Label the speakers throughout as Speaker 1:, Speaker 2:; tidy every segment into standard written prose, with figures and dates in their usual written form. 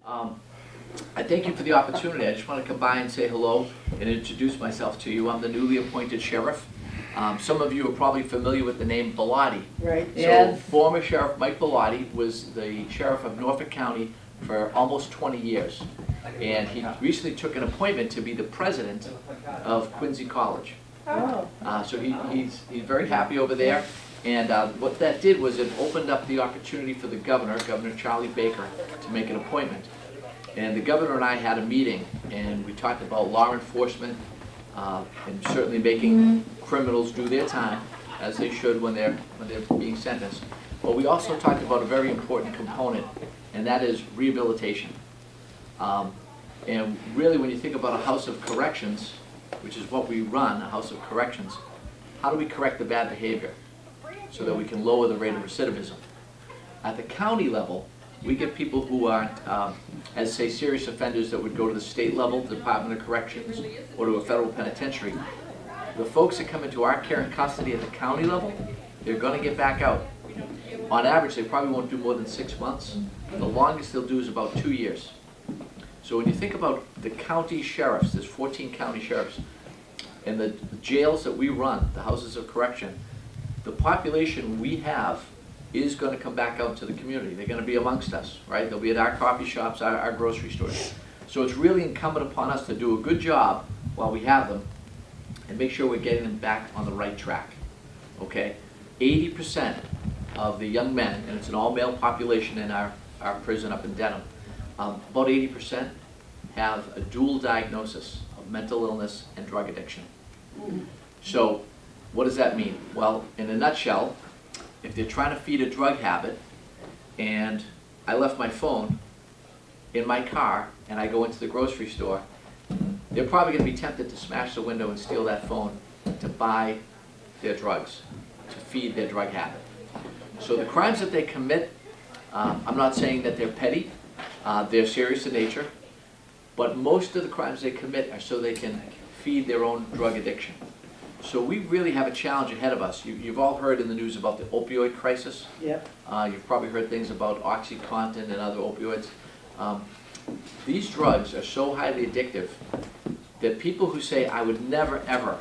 Speaker 1: Um, I thank you for the opportunity. I just want to come by and say hello and introduce myself to you. I'm the newly appointed sheriff. Some of you are probably familiar with the name Bellotti.
Speaker 2: Right.
Speaker 1: So
Speaker 2: Yes.
Speaker 1: former Sheriff Mike Bellotti was the sheriff of Norfolk County for almost 20 years. And he recently took an appointment to be the president of Quincy College.
Speaker 2: Oh.
Speaker 1: So he's very happy over there. And what that did was it opened up the opportunity for the governor, Governor Charlie Baker, to make an appointment. And the governor and I had a meeting, and we talked about law enforcement and certainly making criminals do their time, as they should when they're being sentenced. But we also talked about a very important component, and that is rehabilitation. And really, when you think about a house of corrections, which is what we run, a house of corrections, how do we correct the bad behavior so that we can lower the rate of recidivism? At the county level, we get people who aren't, as say, serious offenders that would go to the state level, Department of Corrections, or to a federal penitentiary. The folks that come into our care and custody at the county level, they're going to get back out. On average, they probably won't do more than 6 months. The longest they'll do is about 2 years. So when you think about the county sheriffs, there's 14 county sheriffs, and the jails that we run, the houses of correction, the population we have is going to come back out to the community. They're going to be amongst us, right? They'll be at our coffee shops, our grocery stores. So it's really incumbent upon us to do a good job while we have them and make sure we're getting them back on the right track, okay? 80% of the young men, and it's an all-male population in our prison up in Dedham, about 80% have a dual diagnosis of mental illness and drug addiction. So what does that mean? Well, in a nutshell, if they're trying to feed a drug habit and I left my phone in my car and I go into the grocery store, they're probably going to be tempted to smash the window and steal that phone to buy their drugs, to feed their drug habit. So the crimes that they commit, I'm not saying that they're petty, they're serious in nature, but most of the crimes they commit are so they can feed their own drug addiction. So we really have a challenge ahead of us. You've all heard in the news about the opioid crisis.
Speaker 2: Yep.
Speaker 1: You've probably heard things about OxyContin and other opioids. These drugs are so highly addictive that people who say, I would never ever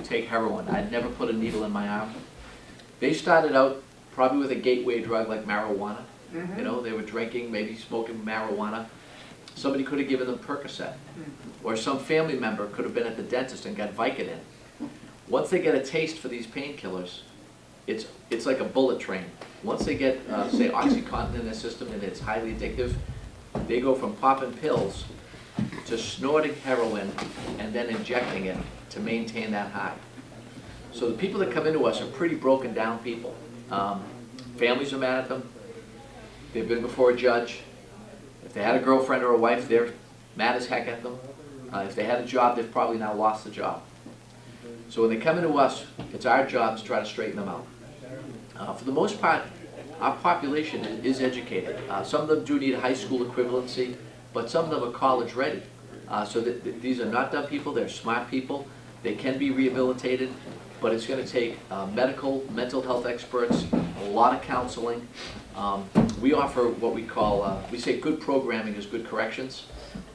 Speaker 1: take heroin, I'd never put a needle in my arm, they started out probably with a gateway drug like marijuana. You know, they were drinking, maybe smoking marijuana. Somebody could have given them Percocet. Or some family member could have been at the dentist and got Vicodin. Once they get a taste for these painkillers, it's like a bullet train. Once they get, say, OxyContin in their system and it's highly addictive, they go from popping pills to snorting heroin and then injecting it to maintain that high. So the people that come into us are pretty broken down people. Families are mad at them. They've been before a judge. If they had a girlfriend or a wife, they're mad as heck at them. If they had a job, they've probably now lost the job. So when they come into us, it's our job to try to straighten them out. For the most part, our population is educated. Some of them do need a high school equivalency, but some of them are college ready. So these are not dumb people, they're smart people. They can be rehabilitated, but it's going to take mental health experts, a lot of counseling. We offer what we call, we say good programming is good corrections.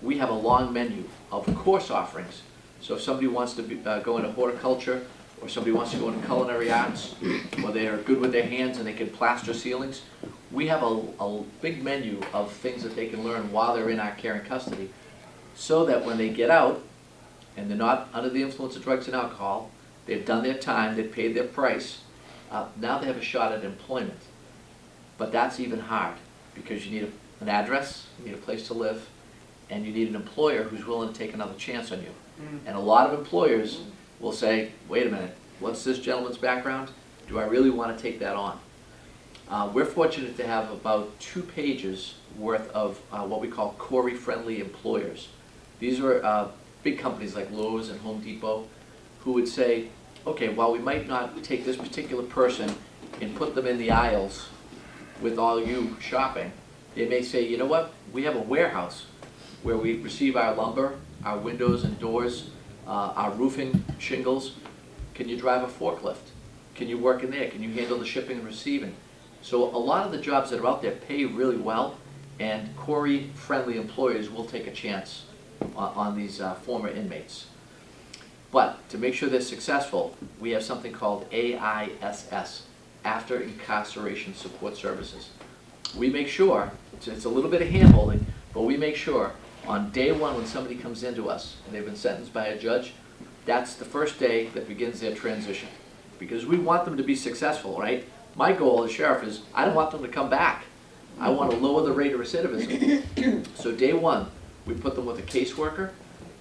Speaker 1: We have a long menu of course offerings. So if somebody wants to go into horticulture, or somebody wants to go into culinary arts, or they're good with their hands and they can plaster ceilings, we have a big menu of things that they can learn while they're in our care and custody, so that when they get out, and they're not under the influence of drugs and alcohol, they've done their time, they've paid their price, now they have a shot at employment. But that's even hard, because you need an address, you need a place to live, and you need an employer who's willing to take another chance on you. And a lot of employers will say, wait a minute, what's this gentleman's background? Do I really want to take that on? We're fortunate to have about 2 pages worth of what we call Corey-friendly employers. These are big companies like Lowe's and Home Depot who would say, okay, while we might not take this particular person and put them in the aisles with all you shopping, they may say, you know what, we have a warehouse where we receive our lumber, our windows and doors, our roofing shingles. Can you drive a forklift? Can you work in there? Can you handle the shipping and receiving? So a lot of the jobs that are out there pay really well, and Corey-friendly employers will take a chance on these former inmates. But to make sure they're successful, we have something called AISS, After Incarceration Support Services. We make sure, it's a little bit of hand-holding, but we make sure on day one when somebody comes into us and they've been sentenced by a judge, that's the first day that begins their transition. Because we want them to be successful, right? My goal as sheriff is I don't want them to come back. I want to lower the rate of recidivism. So day one, we put them with a caseworker.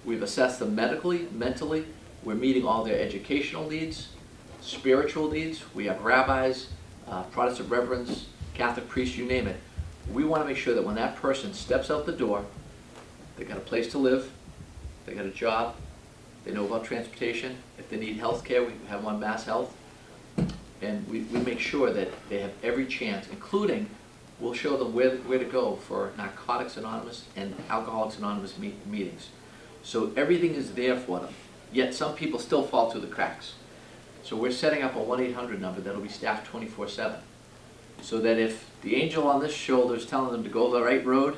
Speaker 1: We've assessed them medically, mentally. We're meeting all their educational needs, spiritual needs. We have rabbis, Protestant reverends, Catholic priests, you name it. We want to make sure that when that person steps out the door, they got a place to live, they got a job, they know about transportation. If they need health care, we have them on Mass Health. And we make sure that they have every chance, including we'll show them where to go for Narcotics Anonymous and Alcoholics Anonymous meetings. So everything is there for them. Yet some people still fall through the cracks. So we're setting up a 1-800 number that'll be staffed 24/7. So that if the angel on this shoulder is telling them to go the right road,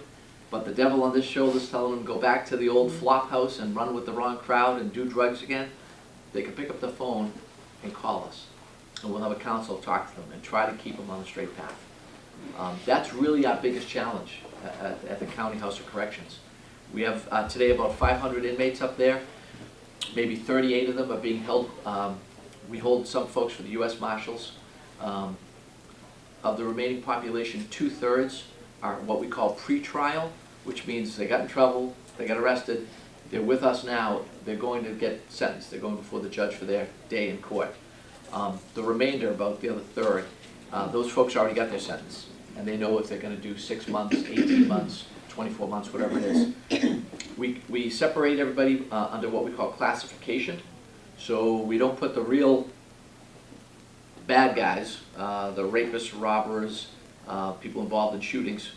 Speaker 1: but the devil on this shoulder is telling them to go back to the old flop house and run with the wrong crowd and do drugs again, they can pick up the phone and call us. And we'll have a counsel talk to them and try to keep them on the straight path. That's really our biggest challenge at the County House of Corrections. We have today about 500 inmates up there. Maybe 38 of them are being held. We hold some folks for the U.S. Marshals. Of the remaining population, 2/3 are what we call pre-trial, which means they got in trouble, they got arrested, they're with us now, they're going to get sentenced, they're going before the judge for their day in court. The remainder, about the other third, those folks already got their sentence, and they know if they're going to do 6 months, 18 months, 24 months, whatever it is. We separate everybody under what we call classification, so we don't put the real bad guys, the rapists, robbers, people involved in shootings,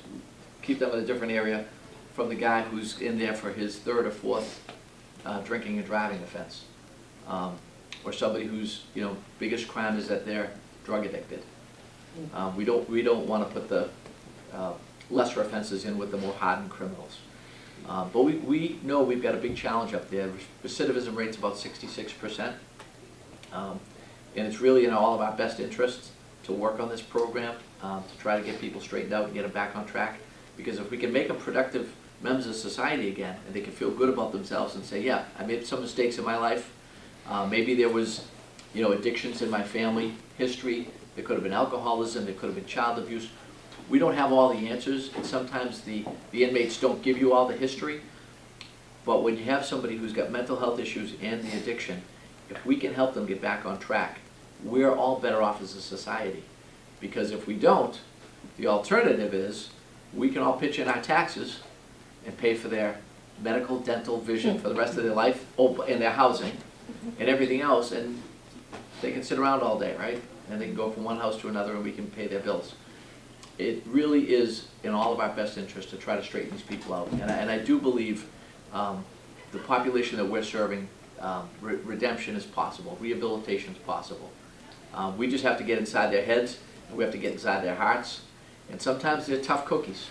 Speaker 1: keep them in a different area from the guy who's in there for his 3rd or 4th drinking and driving offense. Or somebody whose biggest crime is that they're drug addicted. We don't want to put the lesser offenses in with the more hardened criminals. But we know we've got a big challenge up there. Recidivism rate's about 66%. And it's really in all of our best interests to work on this program, to try to get people straightened out and get them back on track. Because if we can make them productive members of society again, and they can feel good about themselves and say, yeah, I made some mistakes in my life. Maybe there was, addictions in my family history. There could have been alcoholism. There could have been child abuse. We don't have all the answers, and sometimes the inmates don't give you all the history. But when you have somebody who's got mental health issues and the addiction, if we can help them get back on track, we're all better off as a society. Because if we don't, the alternative is we can all pitch in our taxes and pay for their medical, dental, vision for the rest of their life, and their housing, and everything else, and they can sit around all day, right? And they can go from one house to another and we can pay their bills. It really is in all of our best interest to try to straighten these people out. And I do believe the population that we're serving, redemption is possible, rehabilitation is possible. We just have to get inside their heads, and we have to get inside their hearts. And sometimes they're tough cookies.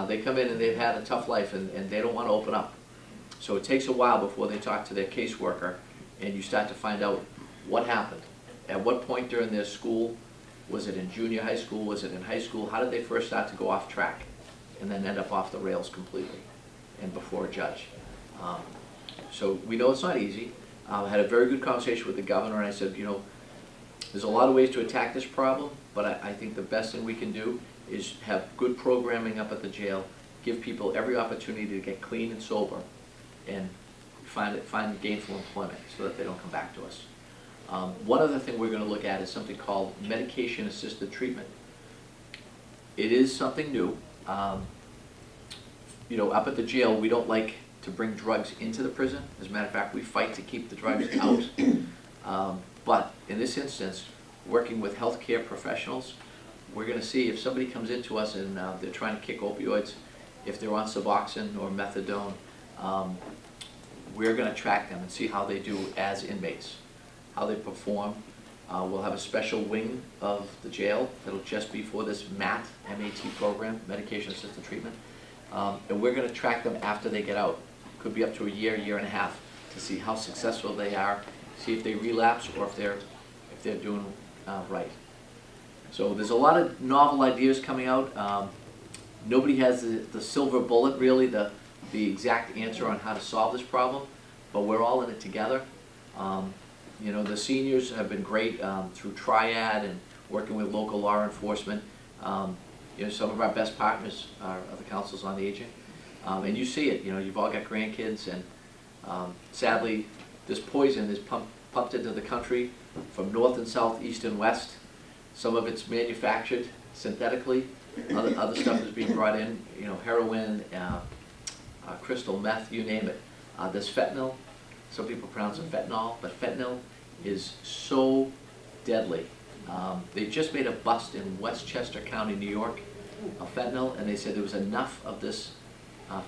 Speaker 1: They come in and they've had a tough life and they don't want to open up. So it takes a while before they talk to their caseworker and you start to find out what happened. At what point during their school, was it in junior high school, was it in high school, how did they first start to go off track and then end up off the rails completely and before a judge. So we know it's not easy. I had a very good conversation with the governor and I said, there's a lot of ways to attack this problem, but I think the best thing we can do is have good programming up at the jail, give people every opportunity to get clean and sober, and find gainful employment so that they don't come back to us. One other thing we're going to look at is something called medication-assisted treatment. It is something new. Up at the jail, we don't like to bring drugs into the prison. As a matter of fact, we fight to keep the drugs out. But in this instance, working with healthcare professionals, we're going to see if somebody comes into us and they're trying to kick opioids, if they're on Suboxone or methadone, we're going to track them and see how they do as inmates, how they perform, We'll have a special wing of the jail that'll just be for this MAT, M-A-T program, medication assisted treatment. And we're gonna track them after they get out. Could be up to a year, year and a half, to see how successful they are, see if they relapse or if they're doing right. So there's a lot of novel ideas coming out. Nobody has the silver bullet, really, the exact answer on how to solve this problem, but we're all in it together. You know, the seniors have been great through Triad and working with local law enforcement. You know, some of our best partners are the councils on aging. And you see it, you know, you've all got grandkids, and sadly, this poison is pumped into the country from north and south, east and west. Some of it's manufactured synthetically. Other stuff is being brought in, you know, heroin, crystal meth, you name it. There's fentanyl. Some people pronounce it fentanyl, but fentanyl is so deadly. They just made a bust in Westchester County, New York, of fentanyl, and they said there was enough of this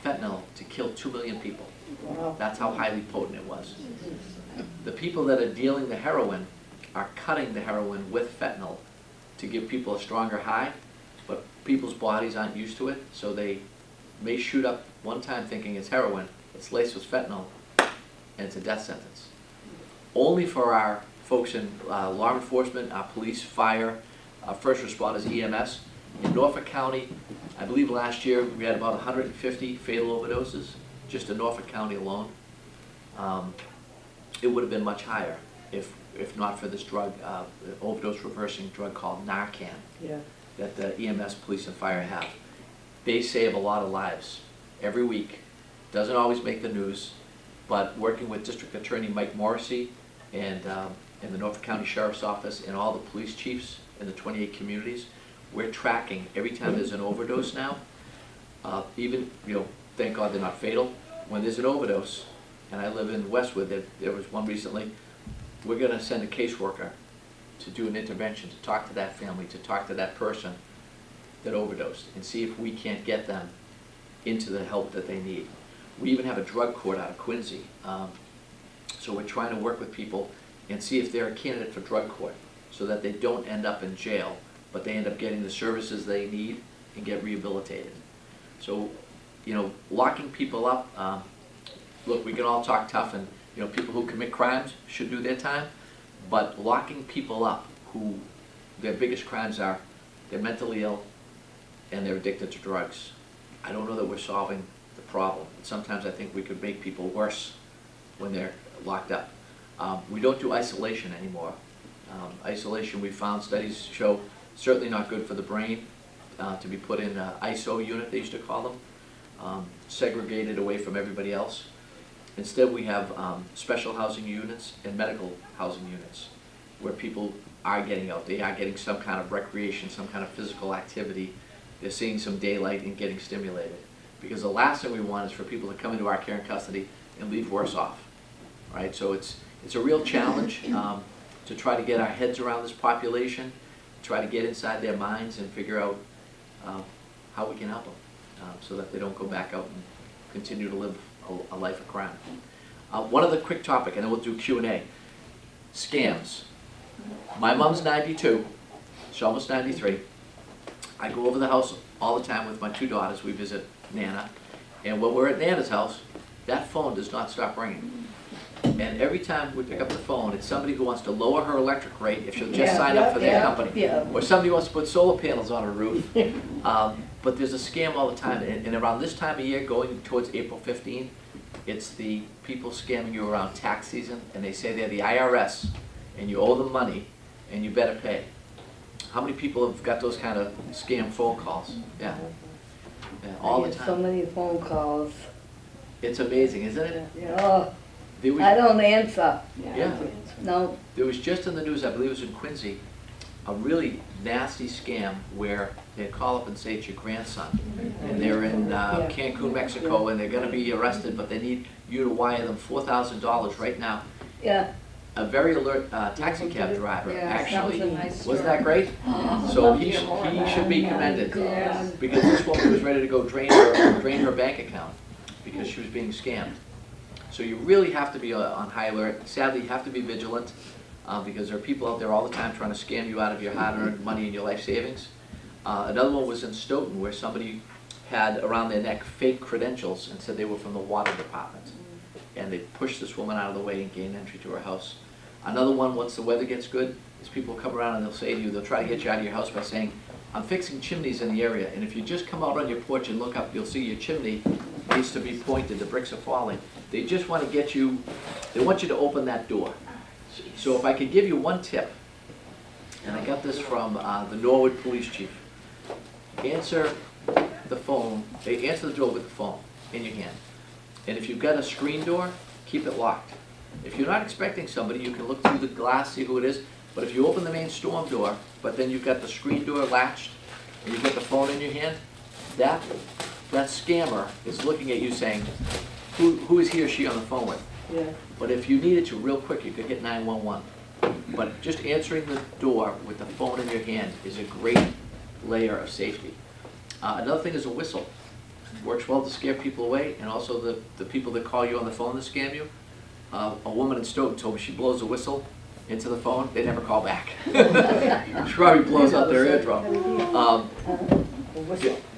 Speaker 1: fentanyl to kill 2 million people.
Speaker 2: Wow.
Speaker 1: That's how highly potent it was. The people that are dealing the heroin are cutting the heroin with fentanyl to give people a stronger high, but people's bodies aren't used to it, so they may shoot up one time thinking it's heroin, it's laced with fentanyl, and it's a death sentence. Only for our folks in law enforcement, our police, fire, first responders, EMS. In Norfolk County, I believe last year we had about 150 fatal overdoses, just in Norfolk County alone. It would have been much higher if not for this drug, overdose reversing drug called Narcan,
Speaker 2: Yeah.
Speaker 1: that the EMS, police, and fire have. They save a lot of lives every week. Doesn't always make the news, but working with District Attorney Mike Morrissey and the Norfolk County Sheriff's Office and all the police chiefs in the 28 communities, we're tracking every time there's an overdose now. Even, you know, thank God they're not fatal. When there's an overdose, and I live in Westwood, there was one recently, we're gonna send a caseworker to do an intervention, to talk to that family, to talk to that person that overdosed, and see if we can't get them into the help that they need. We even have a drug court out of Quincy. So we're trying to work with people and see if they're a candidate for drug court, so that they don't end up in jail, but they end up getting the services they need and get rehabilitated. So, you know, locking people up, look, we can all talk tough, and, you know, people who commit crimes should do their time, but locking people up who their biggest crimes are they're mentally ill and they're addicted to drugs, I don't know that we're solving the problem. Sometimes I think we could make people worse when they're locked up. We don't do isolation anymore. Isolation, we found, studies show, certainly not good for the brain, to be put in an ISO unit, they used to call them, segregated away from everybody else. Instead, we have special housing units and medical housing units where people are getting out. They are getting some kind of recreation, some kind of physical activity. They're seeing some daylight and getting stimulated. Because the last thing we want is for people to come into our care and custody and leave worse off, right? So it's a real challenge to try to get our heads around this population, try to get inside their minds and figure out how we can help them so that they don't go back out and continue to live a life of crime. One other quick topic, and then we'll do Q&A. Scams. My mom's 92, she's almost 93. I go over the house all the time with my 2 daughters. We visit Nana, and when we're at Nana's house, that phone does not stop ringing. And every time we pick up the phone, it's somebody who wants to lower her electric rate if she'll just sign up for their company. Or somebody wants to put solar panels on her roof. But there's a scam all the time, and around this time of year, going towards April 15, it's the people scamming you around tax season, and they say they're the IRS, and you owe them money, and you better pay. How many people have got those kind of scam phone calls? Yeah, all the time.
Speaker 2: So many phone calls.
Speaker 1: It's amazing, isn't it?
Speaker 2: Yeah. I don't answer.
Speaker 1: Yeah.
Speaker 2: No.
Speaker 1: There was just in the news, I believe it was in Quincy, a really nasty scam where they'd call up and say it's your grandson, and they're in Cancun, Mexico, and they're going to be arrested, but they need you to wire them $4,000 right now.
Speaker 2: Yeah.
Speaker 1: A very alert taxi cab driver, actually.
Speaker 3: Nice
Speaker 1: Wasn't that great? So he should be commended, because this woman was ready to go drain her bank account because she was being scammed. So you really have to be on high alert. Sadly, you have to be vigilant. because there are people out there all the time trying to scam you out of your hard-earned money and your life savings. Another one was in Stoughton, where somebody had around their neck fake credentials and said they were from the water department. And they pushed this woman out of the way and gained entry to her house. Another one, once the weather gets good, is people come around and they'll say to you, they'll try to get you out of your house by saying, I'm fixing chimneys in the area, and if you just come out on your porch and look up, you'll see your chimney needs to be pointed, the bricks are falling. They just want to get you, they want you to open that door. So if I could give you one tip, and I got this from the Norwood Police Chief, answer the phone, answer the door with the phone in your hand. And if you've got a screen door, keep it locked. If you're not expecting somebody, you can look through the glass, see who it is. But if you open the main storm door, but then you've got the screen door latched, and you've got the phone in your hand, that scammer is looking at you saying, who is he or she on the phone with?
Speaker 2: Yeah.
Speaker 1: But if you needed to real quick, you could hit 911. But just answering the door with the phone in your hand is a great layer of safety. Another thing is a whistle. It works well to scare people away, and also the people that call you on the phone to scam you. A woman in Stoughton told me she blows a whistle into the phone, they never call back. She probably blows out their eardrum.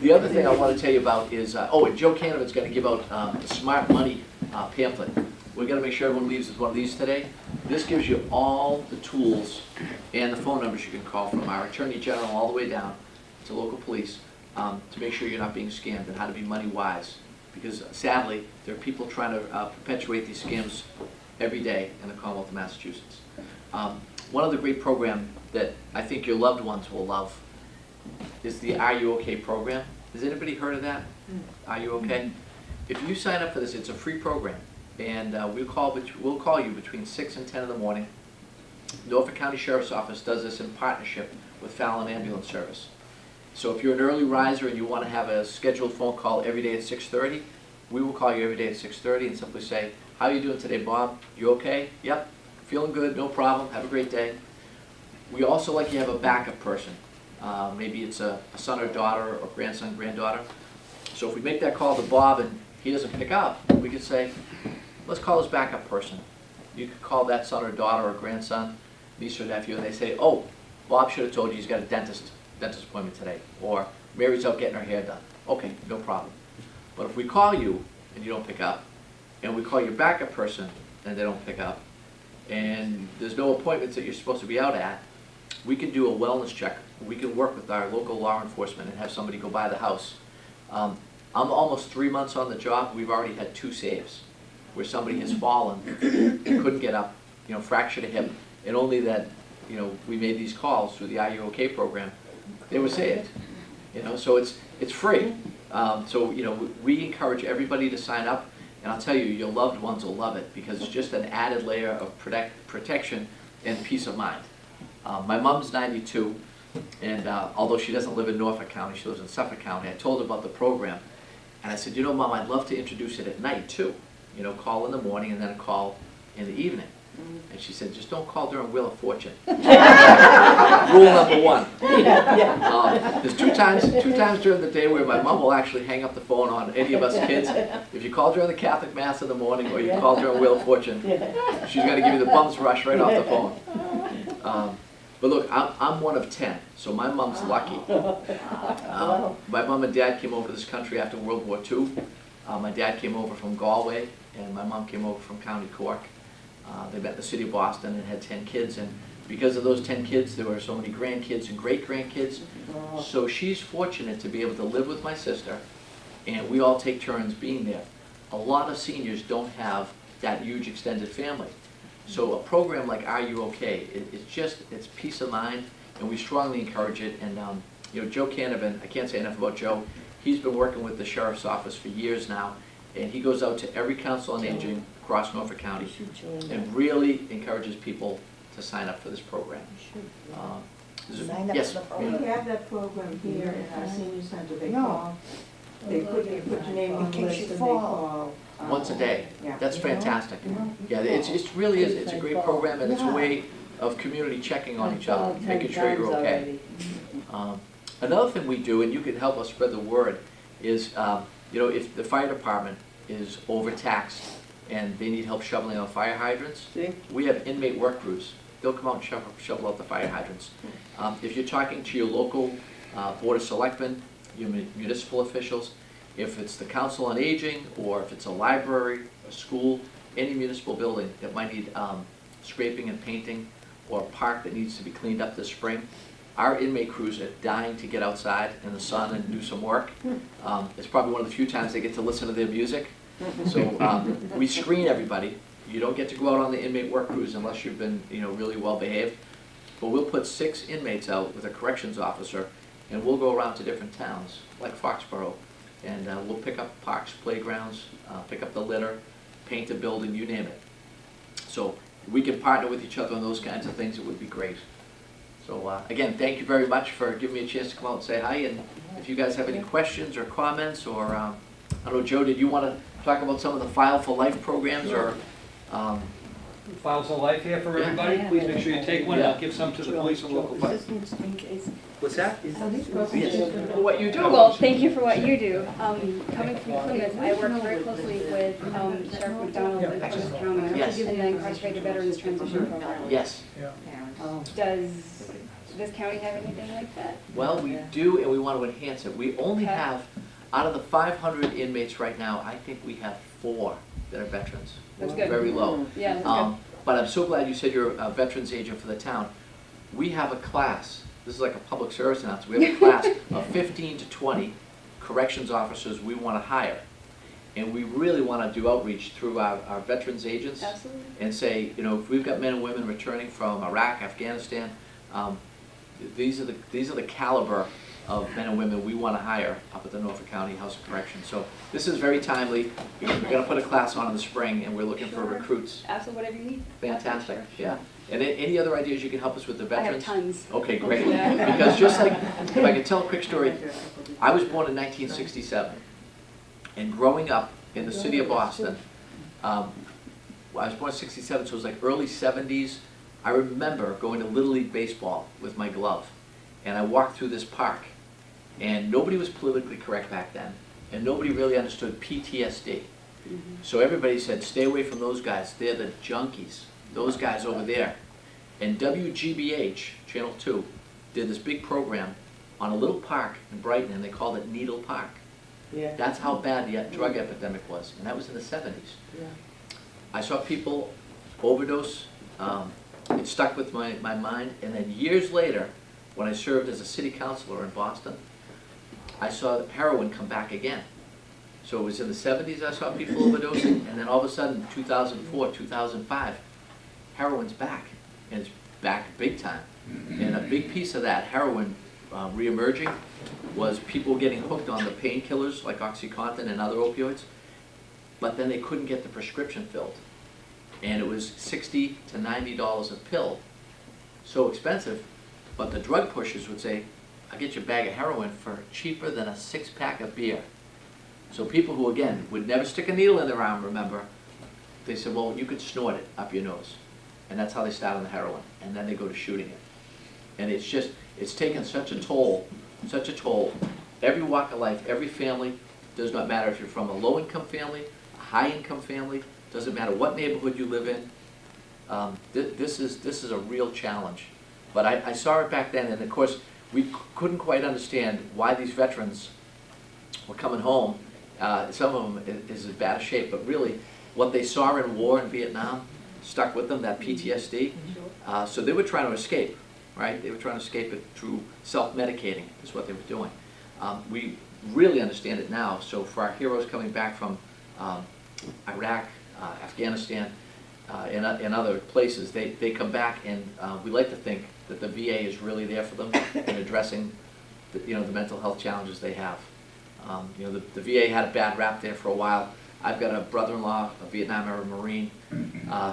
Speaker 1: The other thing I want to tell you about is, and Joe Canavan's going to give out the Smart Money pamphlet. We're going to make sure everyone leaves with one of these today. This gives you all the tools and the phone numbers you can call from our Attorney General all the way down to local police to make sure you're not being scammed and how to be money wise. Because sadly, there are people trying to perpetuate these scams every day in the Commonwealth of Massachusetts. One other great program that I think your loved ones will love is the Are You OK program. Has anybody heard of that? Are You OK? If you sign up for this, it's a free program. And we'll call you between 6 and 10 in the morning. Norfolk County Sheriff's Office does this in partnership with Fallon Ambulance Service. So if you're an early riser and you want to have a scheduled phone call every day at 6:30, we will call you every day at 6:30 and simply say, how are you doing today, Bob? You okay? Yep. Feeling good, no problem. Have a great day. We also like you have a backup person. Maybe it's a son or daughter or grandson, granddaughter. So if we make that call to Bob and he doesn't pick up, we could say, let's call his backup person. You could call that son or daughter or grandson, niece or nephew, and they say, oh, Bob should have told you he's got a dentist appointment today, or Mary's out getting her hair done. Okay, no problem. But if we call you and you don't pick up, and we call your backup person and they don't pick up, and there's no appointments that you're supposed to be out at, we can do a wellness check. We can work with our local law enforcement and have somebody go by the house. I'm almost 3 months on the job. We've already had 2 saves where somebody has fallen, couldn't get up, fractured a hip, and only that, we made these calls through the Are You OK program, they were saved. So it's free. We encourage everybody to sign up, and I'll tell you, your loved ones will love it because it's just an added layer of protection and peace of mind. My mom's 92, and although she doesn't live in Norfolk County, she lives in Suffolk County, I told her about the program, and I said, Mom, I'd love to introduce it at night too. Call in the morning and then a call in the evening. And she said, just don't call during Wheel of Fortune. Rule number 1. There's two times during the day where my mom will actually hang up the phone on any of us kids. If you call during the Catholic Mass in the morning or you call during Wheel of Fortune, she's going to give you the bumps rush right off the phone. But look, I'm one of 10, so my mom's lucky. My mom and dad came over to this country after World War II. My dad came over from Galway, and my mom came over from County Cork. They met in the city of Boston and had 10 kids, and because of those 10 kids, there were so many grandkids and great-grandkids. So she's fortunate to be able to live with my sister, and we all take turns being there. A lot of seniors don't have that huge extended family. So a program like Are You OK? It's peace of mind, and we strongly encourage it. And Joe Canavan, I can't say enough about Joe. He's been working with the Sheriff's Office for years now, and he goes out to every council on aging across Norfolk County and really encourages people to sign up for this program. Yes,
Speaker 3: We have that program here in our senior center. They call. They put your name on the list and they call.
Speaker 1: Once a day.
Speaker 3: Yeah.
Speaker 1: That's fantastic. Yeah, it really is. It's a great program, and it's a way of community checking on each other, making sure you're okay. Another thing we do, and you can help us spread the word, is if the fire department is overtaxed and they need help shoveling out fire hydrants, we have inmate work groups they'll come out and shovel out the fire hydrants. If you're talking to your local Board of Selectmen, your municipal officials, if it's the Council on Aging, or if it's a library, a school, any municipal building that might need scraping and painting, or a park that needs to be cleaned up this spring, our inmate crews are dying to get outside in the sun and do some work. It's probably one of the few times they get to listen to their music. So we screen everybody. You don't get to go out on the inmate work crews unless you've been, really well behaved. But we'll put 6 inmates out with a corrections officer, and we'll go around to different towns, like Foxborough, and we'll pick up parks, playgrounds, pick up the litter, paint the building, you name it. So we can partner with each other on those kinds of things. It would be great. So again, thank you very much for giving me a chance to come out and say hi. And if you guys have any questions or comments, or I don't know, Joe, did you want to talk about some of the File for Life programs, or?
Speaker 4: Files of life here for everybody.
Speaker 2: Yeah.
Speaker 4: Please make sure you take one. I'll give some to the police and local fire. What's that?
Speaker 1: What you do?
Speaker 5: Well, thank you for what you do. Coming from Plymouth, I work very closely with Sheriff McDonald in Plymouth County,
Speaker 1: Yes.
Speaker 5: and the Incarcerated Veterans Transition Program.
Speaker 1: Yes.
Speaker 5: Does this county have anything like that?
Speaker 1: Well, we do, and we want to enhance it. We only
Speaker 5: Okay.
Speaker 1: have, out of the 500 inmates right now, I think we have 4 that are veterans.
Speaker 5: That's good.
Speaker 1: Very low.
Speaker 5: Yeah, that's good.
Speaker 1: But I'm so glad you said you're a veterans agent for the town. We have a class, this is like a public service announcement, we have a class of 15 to 20 corrections officers we want to hire. And we really want to do outreach through our veterans agents.
Speaker 5: Absolutely.
Speaker 1: And say, if we've got men and women returning from Iraq, Afghanistan, these are the caliber of men and women we want to hire up at the Norfolk County House of Correction. So this is very timely. We're going to put a class on in the spring, and we're looking for recruits.
Speaker 5: Absolutely, whatever you need.
Speaker 1: Fantastic,
Speaker 5: Sure.
Speaker 1: yeah. And any other ideas you can help us with the
Speaker 5: I have
Speaker 1: veterans?
Speaker 5: tons.
Speaker 1: Okay, great.
Speaker 5: Yeah.
Speaker 1: Because just like, if I could tell a quick story, I was born in 1967, and growing up in the city of Boston, I was born in 67, so it was like early 70s. I remember going to Little League Baseball with my glove, and I walked through this park, and nobody was politically correct back then, and nobody really understood PTSD. So everybody said, stay away from those guys, they're the junkies, those guys over there. And WGBH, Channel 2, did this big program on a little park in Brighton, and they called it Needle Park.
Speaker 3: Yeah.
Speaker 1: That's how bad the drug epidemic was, and that was in the 70s.
Speaker 3: Yeah.
Speaker 1: I saw people overdose. It stuck with my mind, and then years later, when I served as a city councilor in Boston, I saw heroin come back again. So it was in the 70s I saw people overdosing, and then all of a sudden, 2004, 2005, heroin's back, and it's back big time. And a big piece of that heroin reemerging was people getting hooked on the painkillers like OxyContin and other opioids, but then they couldn't get the prescription filled. And it was $60 to $90 a pill. So expensive, but the drug pushers would say, I'll get you a bag of heroin for cheaper than a 6-pack of beer. So people who, again, would never stick a needle in their arm, remember, they said, well, you could snort it up your nose. And that's how they start on the heroin. And then they go to shooting it. And it's taken such a toll, such a toll. Every walk of life, every family, does not matter if you're from a low-income family, a high-income family, doesn't matter what neighborhood you live in. This is a real challenge. But I saw it back then, and of course, we couldn't quite understand why these veterans were coming home. Some of them is in bad shape, but really, what they saw in war in Vietnam stuck with them, that PTSD. So they were trying to escape, right? They were trying to escape it through self-medicating, is what they were doing. We really understand it now, so for our heroes coming back from Iraq, Afghanistan, and other places, they come back, and we like to think that the VA is really there for them in addressing the mental health challenges they have. The VA had a bad rap there for a while. I've got a brother-in-law, a Vietnam-era Marine.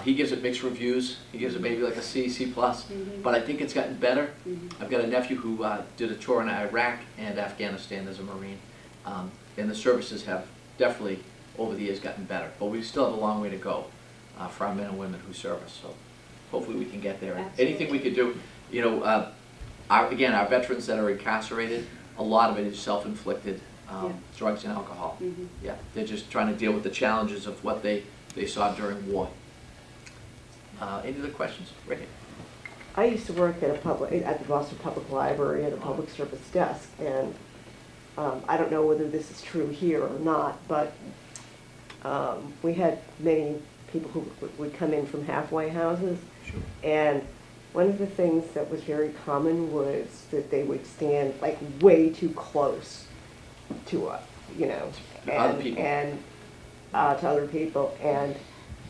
Speaker 1: He gives it mixed reviews. He gives it maybe like a C, C+, but I think it's gotten better. I've got a nephew who did a tour in Iraq and Afghanistan as a Marine, and the services have definitely, over the years, gotten better, but we still have a long way to go for our men and women who serve us, so hopefully we can get there.
Speaker 5: Absolutely.
Speaker 1: Anything we could do, again, our veterans that are incarcerated, a lot of it is self-inflicted. Drugs and alcohol. Yeah, they're just trying to deal with the challenges of what they saw during war. Any other questions? Right here.
Speaker 6: I used to work at the Boston Public Library at a public service desk, and I don't know whether this is true here or not, but we had many people who would come in from halfway houses.
Speaker 1: Sure.
Speaker 6: And one of the things that was very common was that they would stand like way too close to us,
Speaker 1: To other people.
Speaker 6: and to other people. And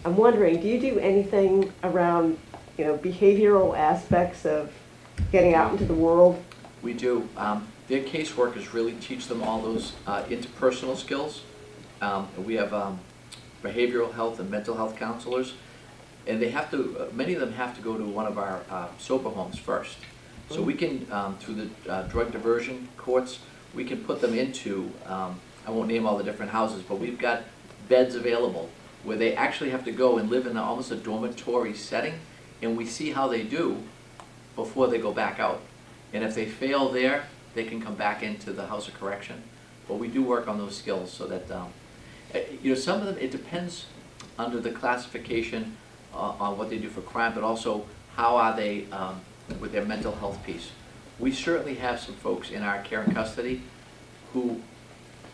Speaker 6: I'm wondering, do you do anything around, behavioral aspects of getting out into the world?
Speaker 1: We do. Their caseworkers really teach them all those interpersonal skills. We have behavioral health and mental health counselors, and they have to, many of them have to go to one of our sober homes first. So we can, through the drug diversion courts, we can put them into, I won't name all the different houses, but we've got beds available where they actually have to go and live in almost a dormitory setting, and we see how they do before they go back out. And if they fail there, they can come back into the house of correction. But we do work on those skills so that, some of them, it depends under the classification on what they do for crime, but also how are they with their mental health piece. We certainly have some folks in our care and custody who,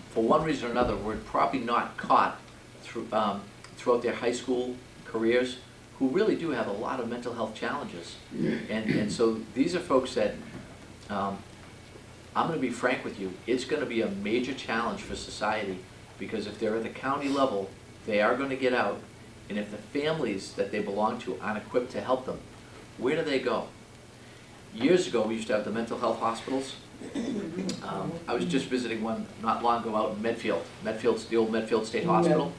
Speaker 1: for one reason or another, were probably not caught throughout their high school careers, who really do have a lot of mental health challenges. And so these are folks that, I'm going to be frank with you, it's going to be a major challenge for society, because if they're at the county level, they are going to get out, and if the families that they belong to aren't equipped to help them, where do they go? Years ago, we used to have the mental health hospitals. I was just visiting one not long ago out in Medfield. Medfield's the old Medfield State Hospital.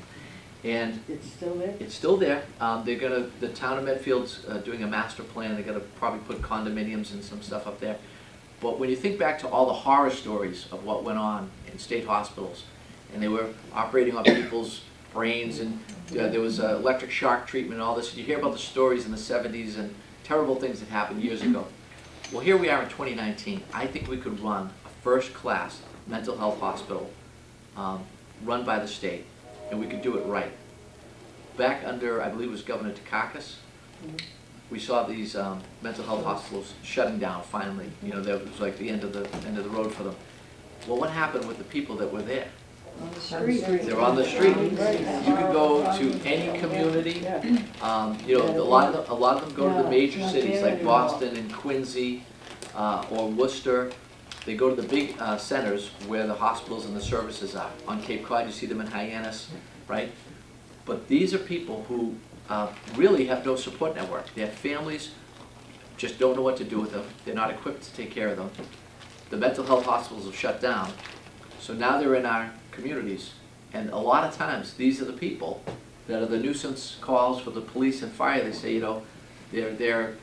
Speaker 1: And
Speaker 2: It's still there?
Speaker 1: it's still there. The town of Medfield's doing a master plan. They're gonna probably put condominiums and some stuff up there. But when you think back to all the horror stories of what went on in state hospitals, and they were operating on people's brains, and there was electric shock treatment and all this, and you hear about the stories in the 70s and terrible things that happened years ago. Well, here we are in 2019. I think we could run a first-class mental health hospital run by the state, and we could do it right. Back under, I believe it was Governor Dukakis, we saw these mental health hospitals shutting down finally. That was like the end of the road for them. Well, what happened with the people that were there?
Speaker 2: On the street.
Speaker 1: They're on the street. You can go to any community. A lot of them go to the major cities like Boston and Quincy or Worcester. They go to the big centers where the hospitals and the services are. On Cape Cod, you see them in Hyannis, right? But these are people who really have no support network. Their families just don't know what to do with them. They're not equipped to take care of them. The mental health hospitals have shut down. So now they're in our communities. And a lot of times, these are the people that are the nuisance calls for the police and fire. They say, they're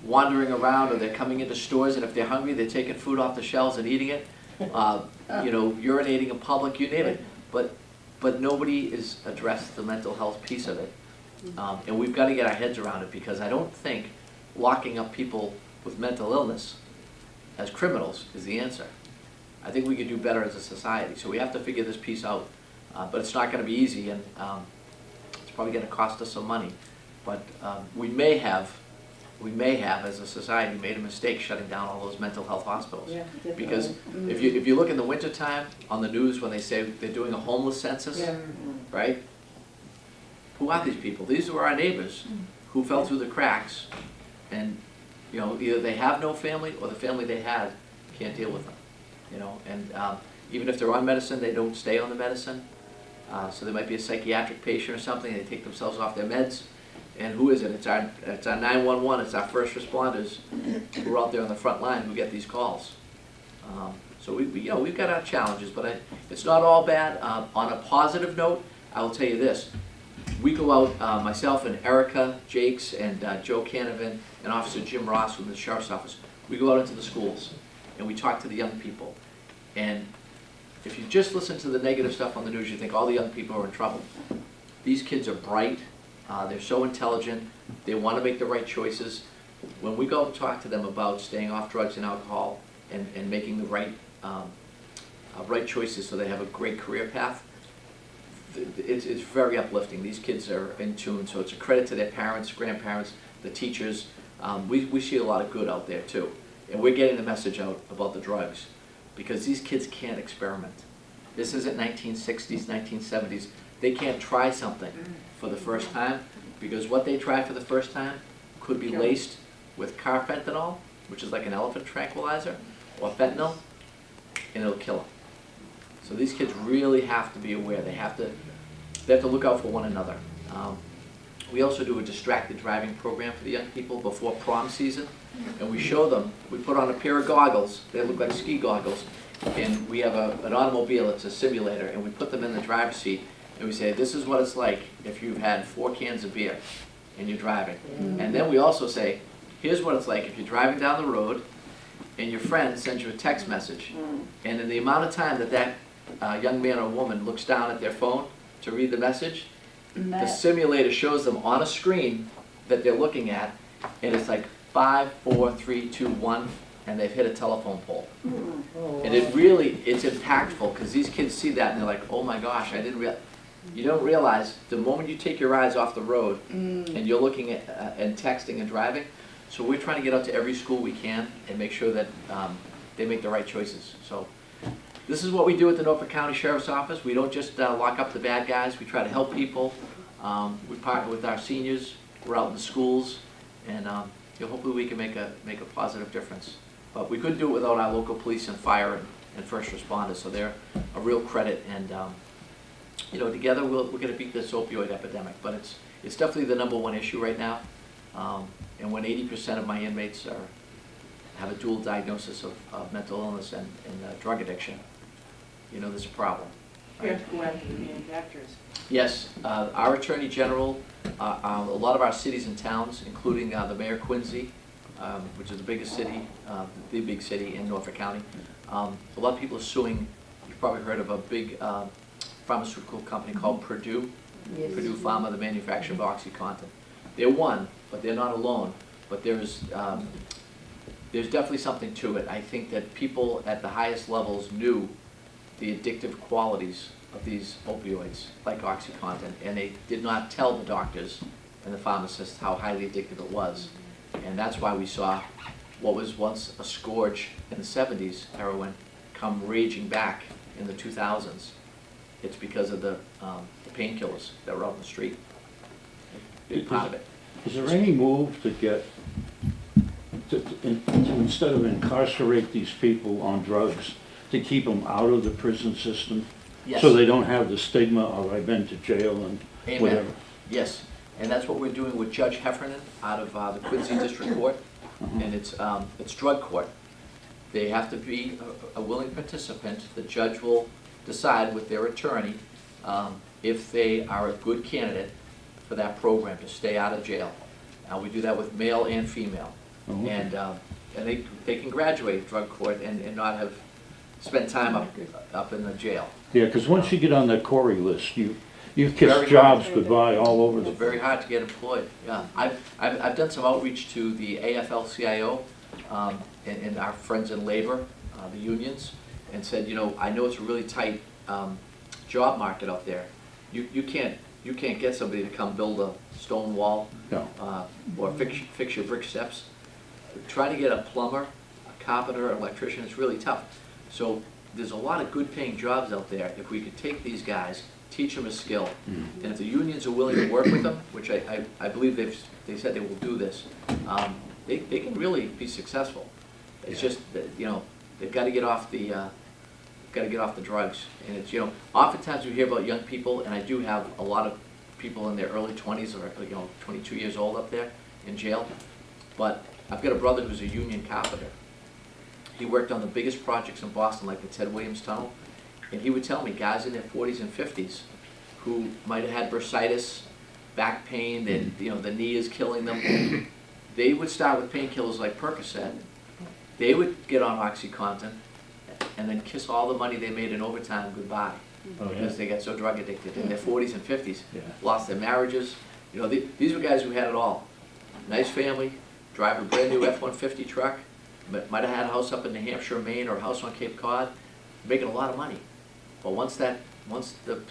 Speaker 1: wandering around, or they're coming into stores, and if they're hungry, they're taking food off the shelves and eating it. Urinating in public, you name it. But nobody has addressed the mental health piece of it. And we've got to get our heads around it, because I don't think locking up people with mental illness as criminals is the answer. I think we could do better as a society. So we have to figure this piece out. But it's not going to be easy, and it's probably going to cost us some money. But we may have, as a society, made a mistake shutting down all those mental health hospitals.
Speaker 2: Yeah, definitely.
Speaker 1: Because if you look in the wintertime on the news when they say they're doing a homeless census, right? Who are these people? These were our neighbors who fell through the cracks, and either they have no family, or the family they had can't deal with them. And even if they're on medicine, they don't stay on the medicine. So they might be a psychiatric patient or something. They take themselves off their meds. And who is it? It's our 911. It's our first responders who are out there on the front line who get these calls. So we've got our challenges, but it's not all bad. On a positive note, I will tell you this: we go out, myself and Erica Jakes and Joe Canavan and Officer Jim Ross from the Sheriff's Office. We go out into the schools and we talk to the young people. And if you just listen to the negative stuff on the news, you think all the young people are in trouble. These kids are bright. They're so intelligent. They want to make the right choices. When we go and talk to them about staying off drugs and alcohol and making the right choices so they have a great career path, it's very uplifting. These kids are in tune, so it's a credit to their parents, grandparents, the teachers. We see a lot of good out there too. And we're getting the message out about the drugs, because these kids can't experiment. This isn't 1960s, 1970s. They can't try something for the first time, because what they try for the first time could be laced with carfentanil, which is like an elephant tranquilizer, or fentanyl, and it'll kill them. So these kids really have to be aware. They have to look out for one another. We also do a distracted driving program for the young people before prom season, and we show them, we put on a pair of goggles, they look like ski goggles, and we have an automobile, it's a simulator, and we put them in the driver's seat, and we say, this is what it's like if you've had 4 cans of beer and you're driving. And then we also say, here's what it's like if you're driving down the road and your friend sends you a text message, and in the amount of time that young man or woman looks down at their phone to read the message, the simulator shows them on a screen that they're looking at, and it's like 5, 4, 3, 2, 1, and they've hit a telephone pole. And it's impactful, because these kids see that and they're like, oh my gosh, I didn't realize. You don't realize the moment you take your eyes off the road and you're looking at and texting and driving. So we're trying to get out to every school we can and make sure that they make the right choices. So this is what we do at the Norfolk County Sheriff's Office. We don't just lock up the bad guys. We try to help people. We partner with our seniors. We're out in the schools, and hopefully we can make a positive difference. But we couldn't do it without our local police and fire and first responders. So they're a real credit, and together we're going to beat this opioid epidemic. But it's definitely the #1 issue right now. And when 80% of my inmates have a dual diagnosis of mental illness and drug addiction, there's a problem.
Speaker 3: You have to go after the manufacturers.
Speaker 1: Yes, our Attorney General, a lot of our cities and towns, including the Mayor Quincy, which is the biggest city, the big city in Norfolk County, a lot of people are suing. You've probably heard of a big pharmaceutical company called Purdue, Purdue Pharma, the manufacturer of OxyContin. They're one, but they're not alone. But there's definitely something to it. I think that people at the highest levels knew the addictive qualities of these opioids, like OxyContin, and they did not tell the doctors and the pharmacists how highly addictive it was. And that's why we saw what was once a scourge in the 70s, heroin, come raging back in the 2000s. It's because of the painkillers that were out in the street. Big part of it.
Speaker 7: Is there any move to get, to instead of incarcerate these people on drugs, to keep them out of the prison system?
Speaker 1: Yes.
Speaker 7: So they don't have the stigma of I've been to jail and
Speaker 1: Amen.
Speaker 7: whatever?
Speaker 1: Yes, and that's what we're doing with Judge Heffernan out of the Quincy District Court, and it's drug court. They have to be a willing participant. The judge will decide with their attorney if they are a good candidate for that program to stay out of jail. We do that with male and female.
Speaker 7: Oh, okay.
Speaker 1: And they can graduate drug court and not have spent time up in the jail.
Speaker 7: Yeah, because once you get on that Corey list, you
Speaker 1: Very
Speaker 7: kiss jobs goodbye all over the
Speaker 1: It's very hard to get employed, yeah. I've done some outreach to the AFL-CIO and our friends in labor, the unions, and said, I know it's a really tight job market out there. You can't get somebody to come build a stone wall or fix your brick steps. Try to get a plumber, a carpenter, an electrician, it's really tough. So there's a lot of good paying jobs out there. If we could take these guys, teach them a skill, and if the unions are willing to work with them, which I believe they said they will do this, they can really be successful. It's just that, they've got to get off the drugs. And it's, oftentimes we hear about young people, and I do have a lot of people in their early 20s or 22 years old up there in jail. But I've got a brother who's a union carpenter. He worked on the biggest projects in Boston, like the Ted Williams Tunnel, and he would tell me guys in their 40s and 50s who might have had bursitis, back pain, and the knee is killing them. They would start with painkillers like Percocet. They would get on OxyContin and then kiss all the money they made in overtime goodbye because they got so drug addicted in their 40s and 50s, lost their marriages. These were guys who had it all. Nice family, drive a brand new F-150 truck, might have had a house up in New Hampshire, Maine, or a house on Cape Cod, making a lot of money. But once the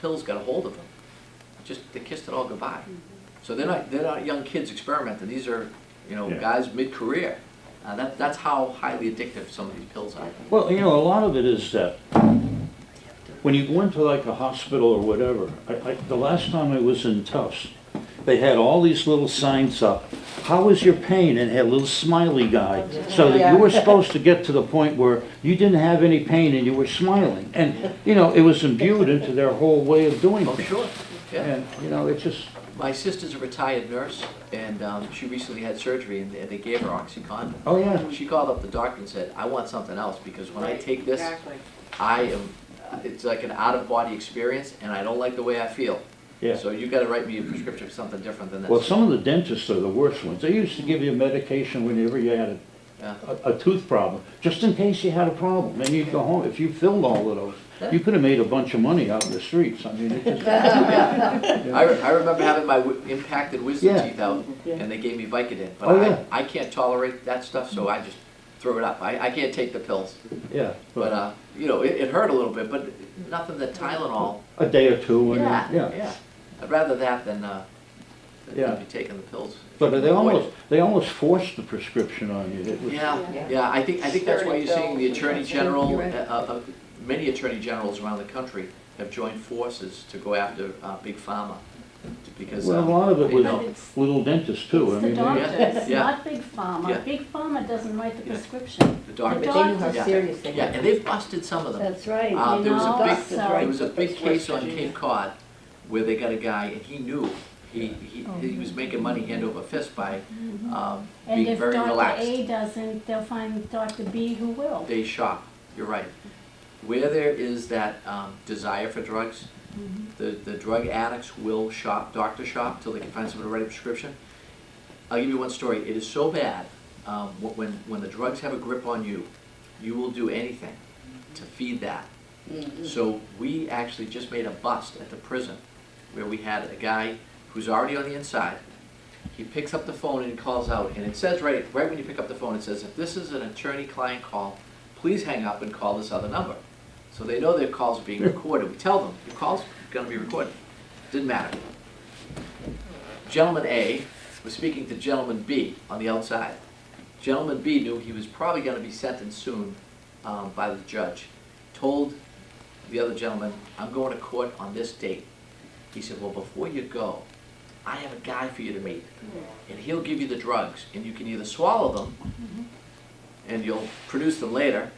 Speaker 1: pills got a hold of them, they kissed it all goodbye. So they're not young kids experimenting. These are you know,
Speaker 7: Yeah.
Speaker 1: guys mid-career. That's how highly addictive some of these pills are.
Speaker 7: Well, you know, a lot of it is that when you go into like a hospital or whatever, the last time I was in Tufts, they had all these little signs up. How is your pain? And had a little smiley guy. So that you were supposed to get to the point where you didn't have any pain and you were smiling. And, you know, it was imbued into their whole way of doing
Speaker 1: Oh,
Speaker 7: things.
Speaker 1: sure, yeah.
Speaker 7: And, you know, it just,
Speaker 1: My sister's a retired nurse, and she recently had surgery, and they gave her OxyContin.
Speaker 7: oh yeah.
Speaker 1: She called up the doctor and said, I want something else, because when I take this, it's like an out-of-body experience, and I don't like the way I feel.
Speaker 7: Yeah.
Speaker 1: So you gotta write me a prescription for something different than this.
Speaker 7: Well, some of the dentists are the worst ones. They used to give you medication whenever you had
Speaker 1: Yeah.
Speaker 7: a tooth problem, just in case you had a problem. And you'd go home. If you filled all of those, you could have made a bunch of money out in the streets. I mean, it just,
Speaker 1: I remember having my impacted wisdom
Speaker 7: Yeah.
Speaker 1: teeth out, and they gave me Vicodin, but
Speaker 7: Oh, yeah.
Speaker 1: I can't tolerate that stuff, so I just threw it up. I can't take the pills.
Speaker 7: yeah.
Speaker 1: But, you know, it hurt a little bit, but nothing that Tylenol.
Speaker 7: A day or two. And,
Speaker 1: Yeah. I'd rather that than
Speaker 7: Yeah.
Speaker 1: be taking the pills.
Speaker 7: But they almost forced the prescription on you. It was,
Speaker 1: Yeah, I think that's why you're seeing the Attorney General, many Attorney Generals around the country have joined forces to go after Big Pharma. Because,
Speaker 7: well, a lot of it
Speaker 1: they
Speaker 7: was
Speaker 1: know-
Speaker 8: But it's-
Speaker 7: little dentists too. I
Speaker 8: It's the
Speaker 7: mean,
Speaker 8: doctors,
Speaker 1: Yeah.
Speaker 8: not Big
Speaker 1: Yeah.
Speaker 8: Pharma. Big Pharma doesn't write the
Speaker 1: Yeah.
Speaker 8: prescription.
Speaker 1: The
Speaker 8: The
Speaker 1: doctors.
Speaker 8: doctors.
Speaker 1: Yeah.
Speaker 3: serious they
Speaker 1: Yeah, and they've busted some of them.
Speaker 2: That's right.
Speaker 1: There was a
Speaker 8: know,
Speaker 1: big,
Speaker 8: so-
Speaker 1: there was a big case on Cape Cod where they got a guy, and he knew, he was making money hand over fist by
Speaker 8: And
Speaker 1: being
Speaker 8: if
Speaker 1: very
Speaker 8: Dr.
Speaker 1: relaxed.
Speaker 8: A doesn't, they'll find Dr. B who will.
Speaker 1: They shop, you're right. Where there is that desire for drugs, the drug addicts will shop, doctor shop, till they can find someone to write a prescription. I'll give you one story. It is so bad, when the drugs have a grip on you, you will do anything to feed that. So we actually just made a bust at the prison where we had a guy who's already on the inside. He picks up the phone and he calls out, and it says right when you pick up the phone, it says, if this is an attorney-client call, please hang up and call this other number. So they know their call's being recorded. We tell them, your call's gonna be recorded. Didn't matter. Gentleman A was speaking to Gentleman B on the outside. Gentleman B knew he was probably gonna be sentenced soon by the judge. Told the other gentleman, I'm going to court on this date. He said, well, before you go, I have a guy for you to meet, and he'll give you the drugs, and you can either swallow them, and you'll produce them later,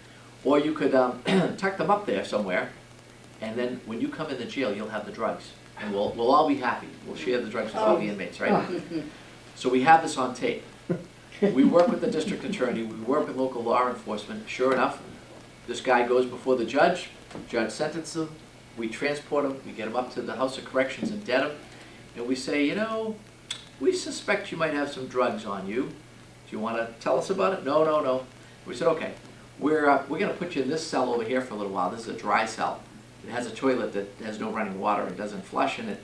Speaker 1: or you could tuck them up there somewhere, and then when you come in the jail, you'll have the drugs, and we'll all be happy. We'll share the drugs with all the inmates, right? So we have this on tape. We work with the district attorney, we work with local law enforcement. Sure enough, this guy goes before the judge sentences him, we transport him, we get him up to the House of Corrections in Dedham, and we say, you know, we suspect you might have some drugs on you. Do you want to tell us about it? No. We said, okay, we're going to put you in this cell over here for a little while. This is a dry cell. It has a toilet that has no running water and doesn't flush in it.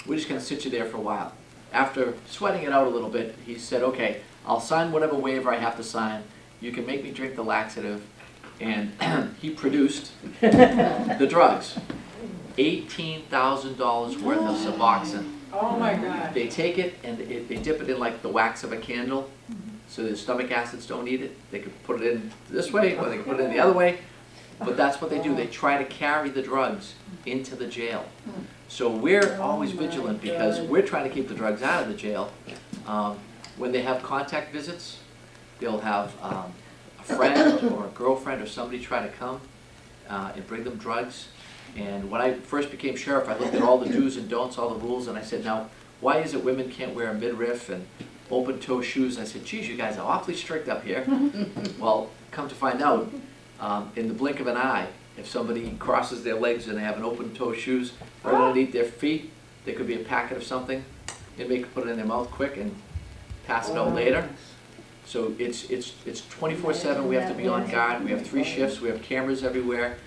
Speaker 1: We're just going to sit you there for a while. After sweating it out a little bit, he said, okay, I'll sign whatever waiver I have to sign. You can make me drink the laxative. And he produced the drugs. $18,000 worth of Suboxone.
Speaker 3: Oh my God.
Speaker 1: They take it and they dip it in like the wax of a candle, so the stomach acids don't eat it. They could put it in this way, or they could put it in the other way, but that's what they do. They try to carry the drugs into the jail. So we're always vigilant because we're trying to keep the drugs out of the jail. When they have contact visits, they'll have a friend or a girlfriend or somebody try to come and bring them drugs. And when I first became sheriff, I looked at all the do's and don'ts, all the rules, and I said, now, why is it women can't wear a midriff and open-toe shoes? And I said, geez, you guys are awfully strict up here. Well, come to find out, in the blink of an eye, if somebody crosses their legs and they have an open-toe shoes right underneath their feet, there could be a packet of something. Inmate could put it in their mouth quick and pass it out later. So it's 24/7. We have to be on guard. We have 3 shifts. We have cameras everywhere.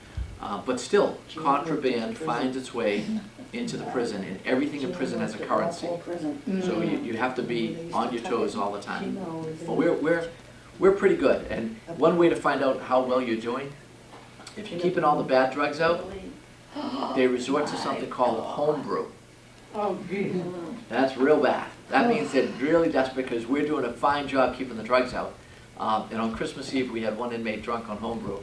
Speaker 1: But still, contraband finds its way into the prison, and everything in prison has a currency. So you have to be on your toes all the time. But we're pretty good. And one way to find out how well you're doing, if you're keeping all the bad drugs out, they resort to something called home brew.
Speaker 3: Oh, geez.
Speaker 1: That's real bad. That means they're really desperate because we're doing a fine job keeping the drugs out. And on Christmas Eve, we had one inmate drunk on homebrew.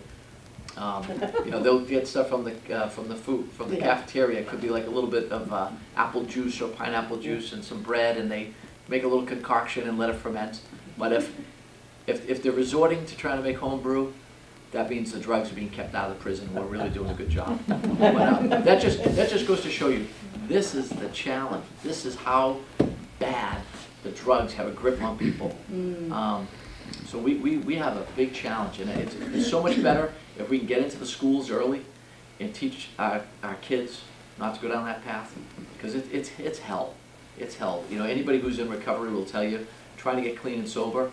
Speaker 1: You know, they'll get stuff from the food, from the cafeteria. It could be like a little bit of apple juice or pineapple juice and some bread, and they make a little concoction and let it ferment. But if they're resorting to trying to make homebrew, that means the drugs are being kept out of the prison. We're really doing a good job. But that just goes to show you, this is the challenge. This is how bad the drugs have a grip on people. So we have a big challenge, and it's so much better if we can get into the schools early and teach our kids not to go down that path, because it's hell. It's hell. You know, anybody who's in recovery will tell you, trying to get clean and sober,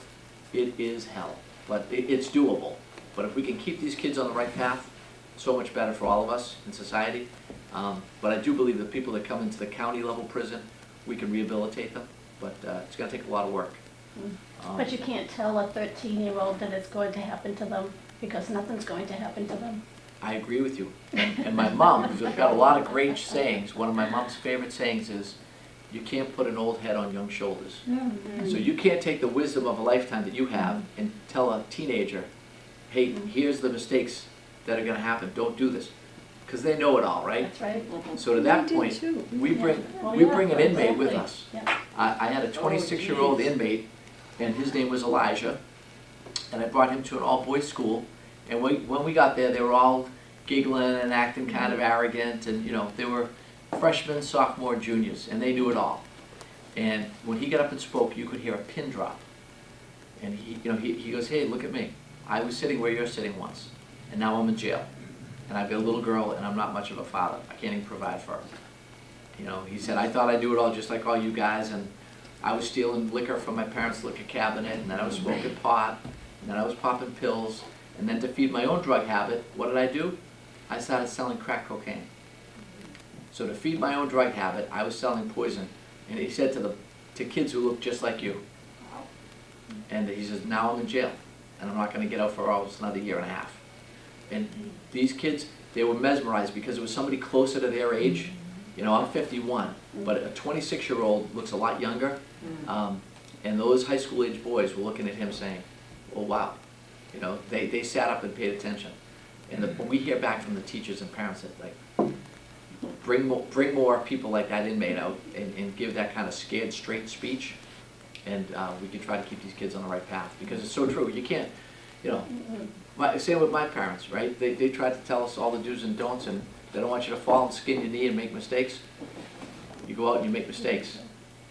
Speaker 1: it is hell. But it's doable. But if we can keep these kids on the right path, so much better for all of us in society. But I do believe that people that come into the county level prison, we can rehabilitate them, but it's going to take a lot of work.
Speaker 8: But you can't tell a 13-year-old that it's going to happen to them, because nothing's going to happen to them.
Speaker 1: I agree with you. And my mom, who's got a lot of great sayings, one of my mom's favorite sayings is, you can't put an old head on young shoulders. So you can't take the wisdom of a lifetime that you have and tell a teenager, hey, here's the mistakes that are going to happen. Don't do this. Because they know it all, right?
Speaker 8: That's right.
Speaker 1: So to that point, we bring an inmate with us.
Speaker 8: Yeah.
Speaker 1: I had a 26-year-old inmate, and his name was Elijah, and I brought him to an all-boys school. And when we got there, they were all giggling and acting kind of arrogant, and you know, they were freshmen, sophomore, juniors, and they knew it all. And when he got up and spoke, you could hear a pin drop. And he goes, hey, look at me. I was sitting where you're sitting once, and now I'm in jail. And I've got a little girl, and I'm not much of a father. I can't even provide for her. You know, he said, I thought I knew it all just like all you guys, and I was stealing liquor from my parents' liquor cabinet, and then I was smoking pot, and then I was popping pills, and then to feed my own drug habit, what did I do? I started selling crack cocaine. So to feed my own drug habit, I was selling poison. And he said to kids who look just like you. And he says, now I'm in jail, and I'm not going to get out for almost another year and a half. And these kids, they were mesmerized because it was somebody closer to their age. You know, I'm 51, but a 26-year-old looks a lot younger. And those high school age boys were looking at him saying, oh wow. You know, they sat up and paid attention. And we hear back from the teachers and parents that like, bring more people like that inmate out and give that kind of scared straight speech. And we can try to keep these kids on the right path, because it's so true. You can't, you know, same with my parents, right? They tried to tell us all the do's and don'ts, and they don't want you to fall and skin your knee and make mistakes. You go out and you make mistakes.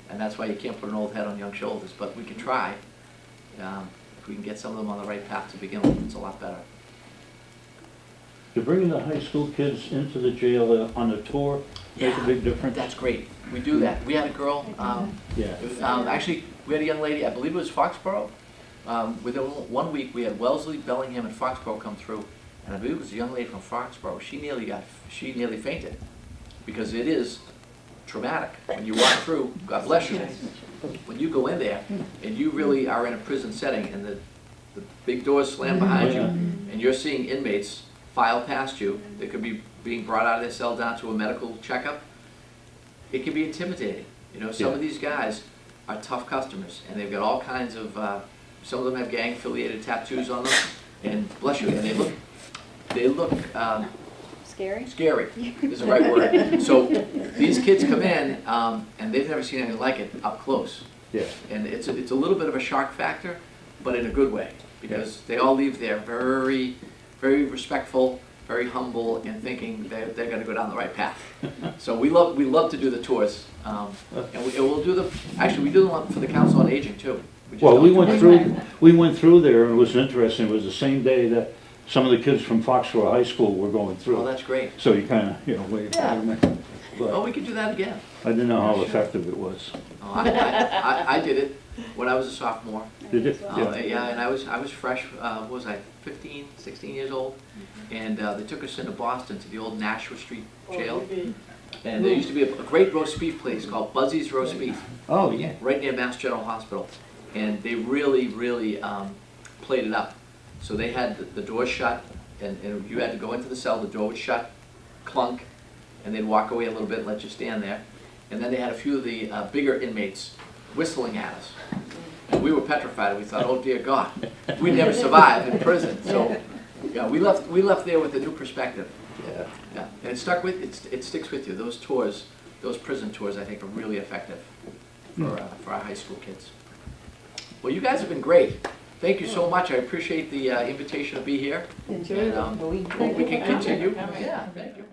Speaker 1: And that's why you can't put an old head on young shoulders. But we can try. If we can get some of them on the right path to begin with, it's a lot better.
Speaker 7: To bringing the high school kids into the jail on a tour make a big difference?
Speaker 1: That's great. We do that. We had a girl, actually, we had a young lady, I believe it was Foxborough. Within 1 week, we had Wellesley, Bellingham, and Foxborough come through. And I believe it was a young lady from Foxborough. She nearly fainted, because it is traumatic. When you walk through, God bless you, when you go in there and you really are in a prison setting and the big doors slam behind you and you're seeing inmates file past you that could be being brought out of their cell down to a medical checkup, it can be intimidating. You know, some of these guys are tough customers, and they've got all kinds of, some of them have gang-affiliated tattoos on them, and bless you, and they look
Speaker 5: Scary?
Speaker 1: Scary is the right word. So these kids come in, and they've never seen anything like it up close.
Speaker 7: Yeah.
Speaker 1: And it's a little bit of a shock factor, but in a good way, because they all leave there very, very respectful, very humble, and thinking they're going to go down the right path. So we love to do the tours, and we'll do we do them for the Council on Aging too.
Speaker 7: Well, we went through there, and it was interesting. It was the same day that some of the kids from Foxborough High School were going through.
Speaker 1: Oh, that's great.
Speaker 7: So you kind of, wait.
Speaker 1: Oh, we could do that again.
Speaker 7: I didn't know how effective it was.
Speaker 1: Oh, I did it when I was a sophomore.
Speaker 7: Did you?
Speaker 1: Yeah, and I was fresh, what was I, 15, 16 years old, and they took us into Boston to the old Nashua Street jail, and there used to be a great roast beef place called Buzzy's Roast Beef.
Speaker 7: Oh, yeah.
Speaker 1: Right near Mass General Hospital, and they really played it up. So they had the door shut, and you had to go into the cell, the door would shut, clunk, and they'd walk away a little bit and let you stand there. And then they had a few of the bigger inmates whistling at us. And we were petrified, we thought, oh dear God, we'd never survive in prison, so, yeah, we left there with a new perspective.
Speaker 9: Yeah.
Speaker 1: Yeah, and it stuck with, it sticks with you, those tours, those prison tours, I think, are really effective for our high school kids. Well, you guys have been great. Thank you so much, I appreciate the invitation to be here.
Speaker 3: Enjoy
Speaker 1: And,
Speaker 3: the
Speaker 1: hope we can continue. Yeah, thank you.